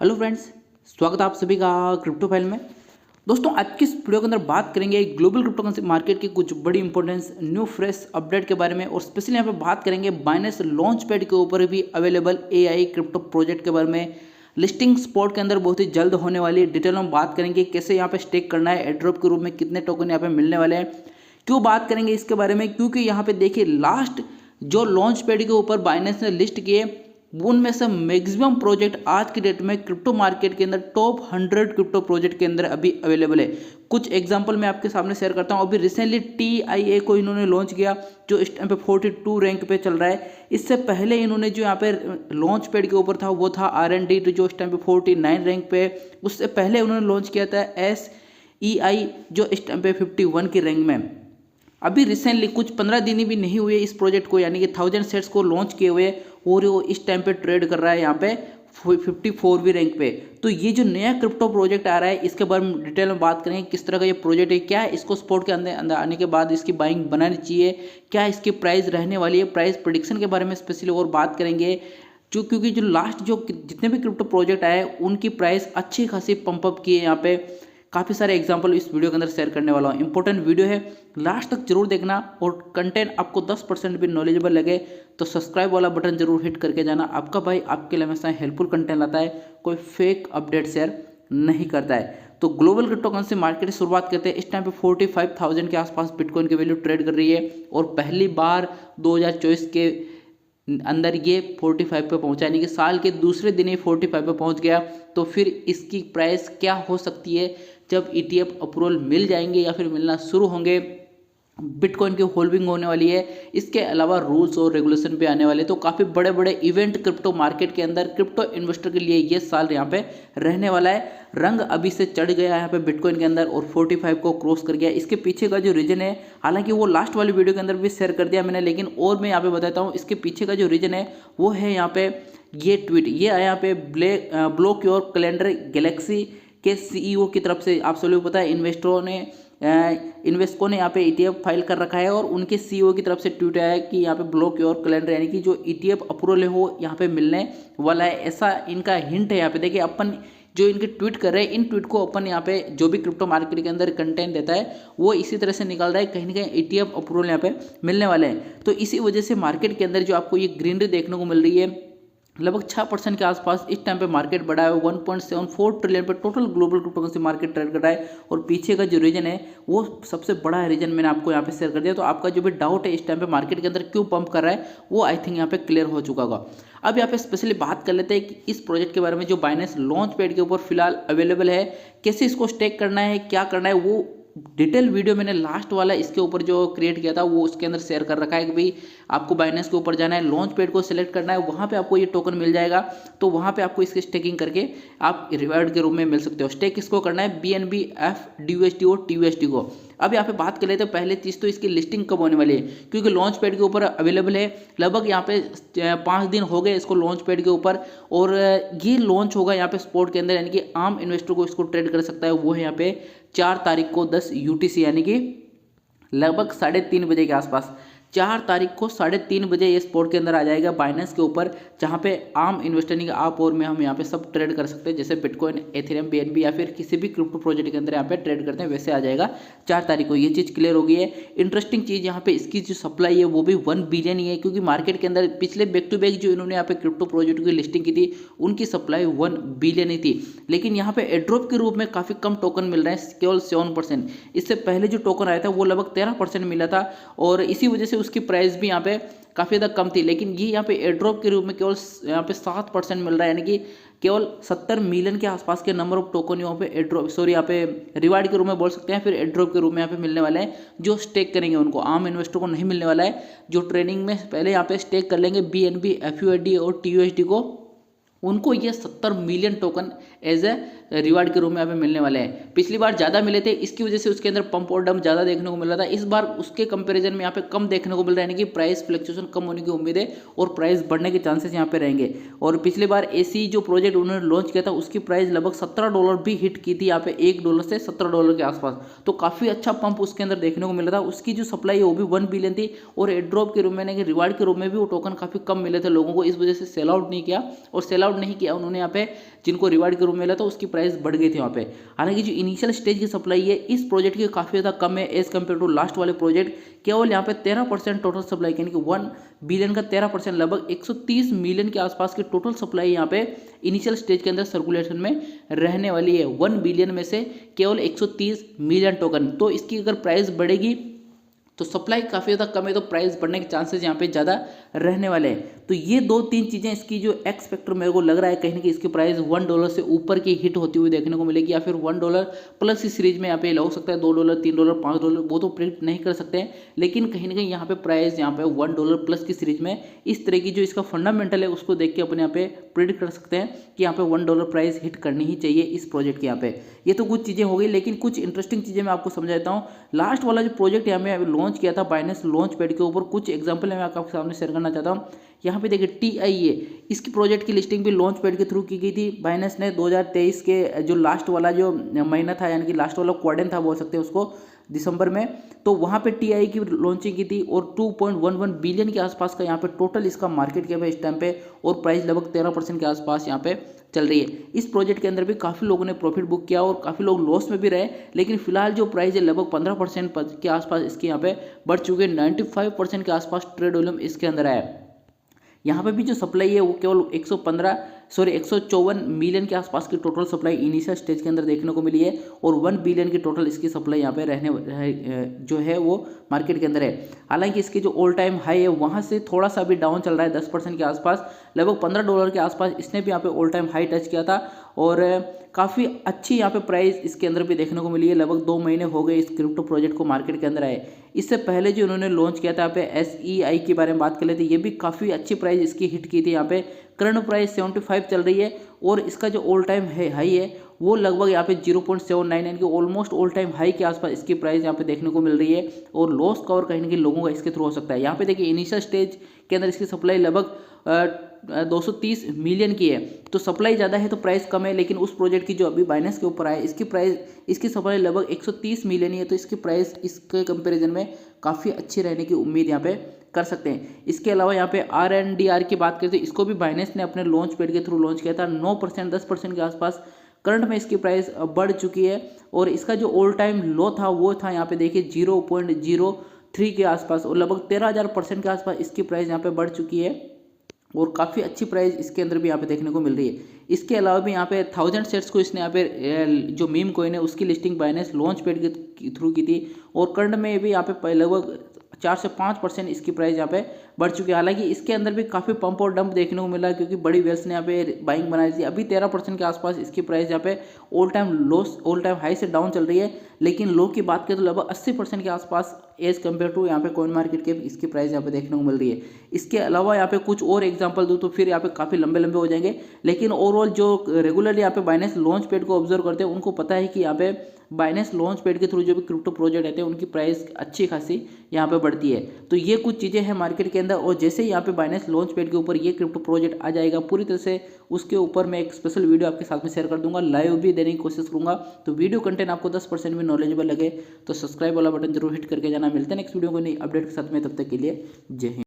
Hello friends, स्वागत है आप सभी का क्रिप्टो फाइल में। दोस्तों, आज की इस वीडियो के अंदर बात करेंगे ग्लोबल क्रिप्टो करेंसी मार्केट की कुछ बड़ी इंपॉर्टेंस न्यू फ्रेश अपडेट के बारे में और स्पेशली यहाँ पे बात करेंगे बाइनेंस लॉन्च पैड के ऊपर भी अवेलेबल एआई क्रिप्टो प्रोजेक्ट के बारे में। लिस्टिंग स्पॉट के अंदर बहुत ही जल्द होने वाली है। डिटेल में बात करेंगे कैसे यहाँ पे स्टेक करना है, एड्रॉप के रूप में कितने टोकन यहाँ पे मिलने वाले हैं, क्यों बात करेंगे इसके बारे में, क्योंकि यहाँ पे देखिए लास्ट जो लॉन्च पैड के ऊपर बाइनेंस ने लिस्ट किए उनमें से मैक्सिमम प्रोजेक्ट आज की डेट में क्रिप्टो मार्केट के अंदर टॉप 100 क्रिप्टो प्रोजेक्ट के अंदर अभी अवेलेबल है। कुछ एग्जांपल मैं आपके सामने शेयर करता हूं। अभी रिसेंटली TIA को इन्होंने लॉन्च किया जो इस टाइम पे 42 रैंक पे चल रहा है। इससे पहले इन्होंने जो यहाँ पे लॉन्च पैड के ऊपर था वो था RND जो इस टाइम पे 49 रैंक पे। उससे पहले उन्होंने लॉन्च किया था SEI जो इस टाइम पे 51 की रैंक में। अभी रिसेंटली कुछ 15 दिन भी नहीं हुए इस प्रोजेक्ट को, यानी कि 1000 सेट्स को लॉन्च किए हुए, और वो इस टाइम पे ट्रेड कर रहा है यहाँ पे 54वीं रैंक पे। तो ये जो नया क्रिप्टो प्रोजेक्ट आ रहा है इसके बारे में डिटेल में बात करेंगे, किस तरह का ये प्रोजेक्ट है, क्या है इसको स्पॉट के अंदर आने के बाद इसकी बाइंग बनानी चाहिए, क्या इसकी प्राइस रहने वाली है, प्राइस प्रेडिक्शन के बारे में स्पेशली और बात करेंगे। क्योंकि जो लास्ट जो जितने भी क्रिप्टो प्रोजेक्ट आए उनकी प्राइस अच्छी खासी पंप अप की है। यहाँ पे काफ़ी सारे एग्जाम्पल इस वीडियो के अंदर शेयर करने वाला हूँ। इंपॉर्टेंट वीडियो है, लास्ट तक जरूर देखना, और कंटेंट आपको 10% भी नॉलेजेबल लगे तो सब्सक्राइब वाला बटन जरूर हिट करके जाना। आपका भाई आपके लिए हमेशा हेल्पफुल कंटेंट लाता है, कोई फेक अपडेट शेयर नहीं करता है। तो ग्लोबल क्रिप्टो करेंसी मार्केट की शुरुआत करते हैं। इस टाइम पे 45,000 के आसपास बिटकॉइन की वैल्यू ट्रेड कर रही है, और पहली बार 2024 के अंदर ये 45 पे पहुंचा, यानी कि साल के दूसरे दिन ही 45 पे पहुंच गया। तो फिर इसकी प्राइस क्या हो सकती है जब ETF अप्रूवल मिल जाएंगे या फिर मिलना शुरू होंगे, बिटकॉइन की होल्डिंग होने वाली है, इसके अलावा रूल्स और रेगुलेशन पे आने वाले। तो काफ़ी बड़े बड़े इवेंट क्रिप्टो मार्केट के अंदर क्रिप्टो इन्वेस्टर के लिए ये साल यहाँ पे रहने वाला है। रंग अभी से चढ़ गया है यहाँ पे बिटकॉइन के अंदर और 45 को क्रॉस कर गया। इसके पीछे का जो रीजन है, हालांकि वो लास्ट वाली वीडियो के अंदर भी शेयर कर दिया मैंने, लेकिन और मैं यहाँ पे बताता हूँ। इसके पीछे का जो रीजन है वो है यहाँ पे ये ट्वीट, ये आया यहाँ पे ब्लॉक योर कैलेंडर गैलेक्सी के CEO की तरफ से। आप सभी को पता है इन्वेस्टको ने यहाँ पे ETF फाइल कर रखा है, और उनके CEO की तरफ से ट्वीट आया है कि यहाँ पे ब्लॉक योर कैलेंडर, यानी कि जो ETF अप्रूवल है वो यहाँ पे मिलने वाला है, ऐसा इनका हिंट है। यहाँ पे देखिए अपन जो इनके ट्वीट कर रहे हैं, इन ट्वीट को अपन यहाँ पे जो भी क्रिप्टो मार्केट के अंदर कंटेंट देता है वो इसी तरह से निकल रहा है, कहीं ना कहीं ETF अप्रूवल यहाँ पे मिलने वाले हैं। तो इसी वजह से मार्केट के अंदर जो आपको ये ग्रीनरी देखने को मिल रही है, लगभग 6% के आसपास इस टाइम पे मार्केट बढ़ा है। 1.74 ट्रिलियन पे total global crypto currency market trade कर रहा है, और पीछे का जो रीजन है वो सबसे बड़ा रीजन मैंने आपको यहाँ पे शेयर कर दिया। तो आपका जो भी डाउट है इस टाइम पे मार्केट के अंदर क्यों पंप कर रहा है वो आई थिंक यहाँ पे क्लियर हो चुका होगा। अब यहाँ पे स्पेशली बात कर लेते हैं कि इस प्रोजेक्ट के बारे में जो बाइनेंस लॉन्च पैड के ऊपर फिलहाल अवेलेबल है, कैसे इसको स्टेक करना है, क्या करना है, वो डिटेल वीडियो मैंने लास्ट वाला इसके ऊपर जो क्रिएट किया था वो उसके अंदर शेयर कर रखा है कि भाई आपको बाइनेंस के ऊपर जाना है, लॉन्च पैड को सिलेक्ट करना है, वहाँ पे आपको ये टोकन मिल जाएगा। तो वहाँ पे आपको इसकी स्टेकिंग करके आप रिवार्ड के रूप में मिल सकते हो। स्टेक किसको करना है? BNB, FDUSD और TUSD को। अब यहाँ पे बात कर लेते हैं पहले चीज़ तो इसकी लिस्टिंग कब होने वाली है, क्योंकि लॉन्च पैड के ऊपर अवेलेबल है। लगभग यहाँ पे 5 दिन हो गए इसको लॉन्च पैड के ऊपर, और ये लॉन्च होगा यहाँ पे स्पॉट के अंदर, यानी कि आम इन्वेस्टर को इसको ट्रेड कर सकता है। वो है यहाँ पे 4 तारीख को 10 UTC, यानी कि लगभग 3:30 बजे के आसपास। 4 तारीख को 3:30 बजे ये स्पॉट के अंदर आ जाएगा बाइनेंस के ऊपर, जहाँ पे आम इन्वेस्टर नहीं, आप और मैं, हम यहाँ पे सब ट्रेड कर सकते हैं। जैसे बिटकॉइन, एथेरियम, BNB या फिर किसी भी क्रिप्टो प्रोजेक्ट के अंदर यहाँ पे ट्रेड करते हैं, वैसे आ जाएगा 4 तारीख को। ये चीज़ क्लियर हो गई है। इंटरेस्टिंग चीज़ यहाँ पे इसकी जो सप्लाई है वो भी 1 बिलियन ही है, क्योंकि मार्केट के अंदर पिछले बैक टू बैक जो इन्होंने यहाँ पे क्रिप्टो प्रोजेक्ट की लिस्टिंग की थी उनकी सप्लाई 1 बिलियन ही थी। लेकिन यहाँ पे एड्रॉप के रूप में काफ़ी कम टोकन मिल रहे हैं, केवल 7%। इससे पहले जो टोकन आया था वो लगभग 13% मिला था, और इसी वजह से उसकी प्राइस भी यहाँ पे काफ़ी ज़्यादा कम थी। लेकिन ये यहाँ पे एयरड्रॉप के रूप में केवल यहाँ पे 7% मिल रहा है, यानी कि केवल 70 मिलियन के आसपास के नंबर ऑफ टोकन यहाँ पे एयरड्रॉप, सॉरी यहाँ पे रिवार्ड के रूप में बोल सकते हैं, फिर एयरड्रॉप के रूप में यहाँ पे मिलने वाले हैं। जो स्टेक करेंगे उनको, आम इन्वेस्टर को नहीं मिलने वाला है। जो ट्रेनिंग में पहले यहाँ पे स्टेक कर लेंगे BNB, FUSD और TUSD को, उनको ये 70 million token as a reward के रूप में यहाँ पे मिलने वाले हैं। पिछली बार ज़्यादा मिले थे, इसकी वजह से उसके अंदर पंप और डंप ज़्यादा देखने को मिल रहा था। इस बार उसके कंपैरिजन में यहाँ पे कम देखने को मिल रहा है, यानी कि प्राइस फ्लक्चुएशन कम होने की उम्मीद है और प्राइस बढ़ने के चांसेस यहाँ पे रहेंगे। और पिछली बार AC जो प्रोजेक्ट उन्होंने लॉन्च किया था उसकी प्राइस लगभग $17 भी हिट की थी, यहाँ पे $1 से $17 के आसपास। तो काफ़ी अच्छा पंप उसके अंदर देखने को मिला था। उसकी जो सप्लाई है वो भी 1 बिलियन थी, और एड्रॉप के रूप में, रिवार्ड के रूप में भी वो टोकन काफ़ी कम मिले थे लोगों को, इस वजह से सेल आउट नहीं किया। और सेल आउट अलाउ नहीं किया उन्होंने यहाँ पे, जिनको रिवार्ड के रूप में मिला तो उसकी प्राइस बढ़ गई थी वहाँ पे। हालांकि जो इनिशियल स्टेज की सप्लाई है इस प्रोजेक्ट की काफ़ी ज़्यादा कम है एज कम्पेयर टू लास्ट वाले प्रोजेक्ट। केवल यहाँ पे 13% टोटल सप्लाई, यानी कि 1 बिलियन का 13%, लगभग 130 मिलियन के आसपास की टोटल सप्लाई यहाँ पे इनिशियल स्टेज के अंदर सर्कुलेशन में रहने वाली है। 1 बिलियन में से केवल 130 मिलियन टोकन। तो इसकी अगर प्राइस बढ़ेगी तो सप्लाई काफ़ी ज़्यादा कम है, तो प्राइस बढ़ने के चांसेस यहाँ पे ज़्यादा रहने वाले हैं। तो ये 2-3 चीज़ें इसकी जो एक्स फैक्टर मेरे को लग रहा है कहीं ना कहीं इसकी प्राइस $1 से ऊपर की हिट होती हुई देखने को मिलेगी, या फिर $1 प्लस की सीरीज में यहाँ पे हो सकता है, $2, $3, $5, वो तो प्रिडिक्ट नहीं कर सकते हैं, लेकिन कहीं ना कहीं यहाँ पे प्राइस यहाँ पे $1 प्लस की सीरीज में इस तरह की जो इसका फंडामेंटल है उसको देख के अपन यहाँ पे प्रिडिक्ट कर सकते हैं कि यहाँ पे $1 प्राइस हिट करनी ही चाहिए इस प्रोजेक्ट के यहाँ पे। ये तो कुछ चीज़ें हो गई, लेकिन कुछ इंटरेस्टिंग चीज़ें मैं आपको समझाता हूँ। लास्ट वाला जो प्रोजेक्ट यहाँ पे लॉन्च किया था बाइनेंस लॉन्च पैड के ऊपर, कुछ एग्जांपल मैं आपके सामने शेयर करना चाहता हूँ। यहाँ पे देखिए TIA, इसकी प्रोजेक्ट की लिस्टिंग भी लॉन्च पैड के थ्रू की गई थी। बाइनेंस ने 2023 के जो लास्ट वाला जो महीना था, यानी कि लास्ट वाला क्वार्टर था बोल सकते हैं उसको, दिसंबर में, तो वहाँ पे TIA की लॉन्चिंग की थी और 2.11 बिलियन के आसपास का यहाँ पे टोटल इसका मार्केट कैप है इस टाइम पे, और प्राइस लगभग 13% के आसपास यहाँ पे चल रही है। इस प्रोजेक्ट के अंदर भी काफ़ी लोगों ने प्रॉफिट बुक किया और काफ़ी लोग लॉस में भी रहे, लेकिन फिलहाल जो प्राइस है लगभग 15% के आसपास इसके यहाँ पे बढ़ चुके हैं। 95% के आसपास ट्रेड वॉल्यूम इसके अंदर है। यहाँ पे भी जो सप्लाई है वो केवल 154 मिलियन के आसपास की टोटल सप्लाई इनिशियल स्टेज के अंदर देखने को मिली है, और 1 बिलियन की टोटल इसकी सप्लाई यहाँ पे जो है वो मार्केट के अंदर है। हालांकि इसकी जो ऑल टाइम हाई है वहाँ से थोड़ा सा भी डाउन चल रहा है, 10% के आसपास, लगभग $15 के आसपास इसने भी यहाँ पे ऑल टाइम हाई टच किया था, और काफ़ी अच्छी यहाँ पे प्राइस इसके अंदर भी देखने को मिली है। लगभग 2 महीने हो गए इस क्रिप्टो प्रोजेक्ट को मार्केट के अंदर आए। इससे पहले जो उन्होंने लॉन्च किया था यहाँ पे SEI के बारे में बात कर लेते, ये भी काफ़ी अच्छी प्राइस इसकी हिट की थी। यहाँ पे करंट प्राइस 75 चल रही है, और इसका जो ऑल टाइम हाई है वो लगभग यहाँ पे 0.79, यानी कि ऑलमोस्ट ऑल टाइम हाई के आसपास इसकी प्राइस यहाँ पे देखने को मिल रही है, और लॉस कवर कहीं ना कहीं लोगों का इसके थ्रू हो सकता है। यहाँ पे देखिए इनिशियल स्टेज के अंदर इसकी सप्लाई लगभग 230 मिलियन की है, तो सप्लाई ज़्यादा है तो प्राइस कम है, लेकिन उस प्रोजेक्ट की जो अभी बाइनेंस के ऊपर आए इसकी सप्लाई लगभग 130 मिलियन ही है, तो इसकी प्राइस इसके कंपैरिजन में काफ़ी अच्छी रहने की उम्मीद यहाँ पे कर सकते हैं। इसके अलावा यहाँ पे RNDR की बात करते हैं, इसको भी बाइनेंस ने अपने लॉन्च पैड के थ्रू लॉन्च किया था। 9% 10% के आसपास करंट में इसकी प्राइस बढ़ चुकी है, और इसका जो ऑल टाइम लो था वो था यहाँ पे देखिए 0.03 के आसपास, और लगभग 13,000% के आसपास इसकी प्राइस यहाँ पे बढ़ चुकी है, और काफ़ी अच्छी प्राइस इसके अंदर भी यहाँ पे देखने को मिल रही है। इसके अलावा भी यहाँ पे 1000 शेयर्स को इसने यहाँ पे जो मीम कॉइन है उसकी लिस्टिंग बाइनेंस लॉन्च पैड के थ्रू की थी, और करंट में भी यहाँ पे लगभग 4 से 5% इसकी प्राइस यहाँ पे बढ़ चुकी है। हालांकि इसके अंदर भी काफ़ी पंप और डंप देखने को मिला, क्योंकि बड़ी वेल्स ने यहाँ पे बाइंग बनाई थी। अभी 13% के आसपास इसकी प्राइस यहाँ पे ऑल टाइम हाई से डाउन चल रही है, लेकिन लो की बात करें तो लगभग 80% के आसपास एज कम्पेयर टू यहाँ पे कॉइन मार्केट के इसकी प्राइस यहाँ पे देखने को मिल रही है। इसके अलावा यहाँ पे कुछ और एग्जांपल दूँ तो फिर यहाँ पे काफ़ी लंबे हो जाएंगे, लेकिन ओवरऑल जो रेगुलरली यहाँ पे बाइनेंस लॉन्च पैड को ऑब्जर्व करते हैं उनको पता है कि यहाँ पे बाइनेंस लॉन्च पैड के थ्रू जो भी क्रिप्टो प्रोजेक्ट रहते हैं उनकी प्राइस अच्छी खासी यहाँ पे बढ़ती है। तो ये कुछ चीज़ें हैं मार्केट के अंदर, और जैसे ही यहाँ पे बाइनेंस लॉन्च पैड के ऊपर ये क्रिप्टो प्रोजेक्ट आ जाएगा पूरी तरह से, उसके ऊपर मैं एक स्पेशल वीडियो आपके साथ में शेयर कर दूंगा, लाइव भी देने की कोशिश करूंगा। तो वीडियो कंटेंट आपको 10% भी नॉलेजेबल लगे तो सब्सक्राइब वाला बटन जरूर हिट करके जाना। मिलते हैं नेक्स्ट वीडियो को नई अपडेट के साथ में, तब तक के लिए जय हिंद।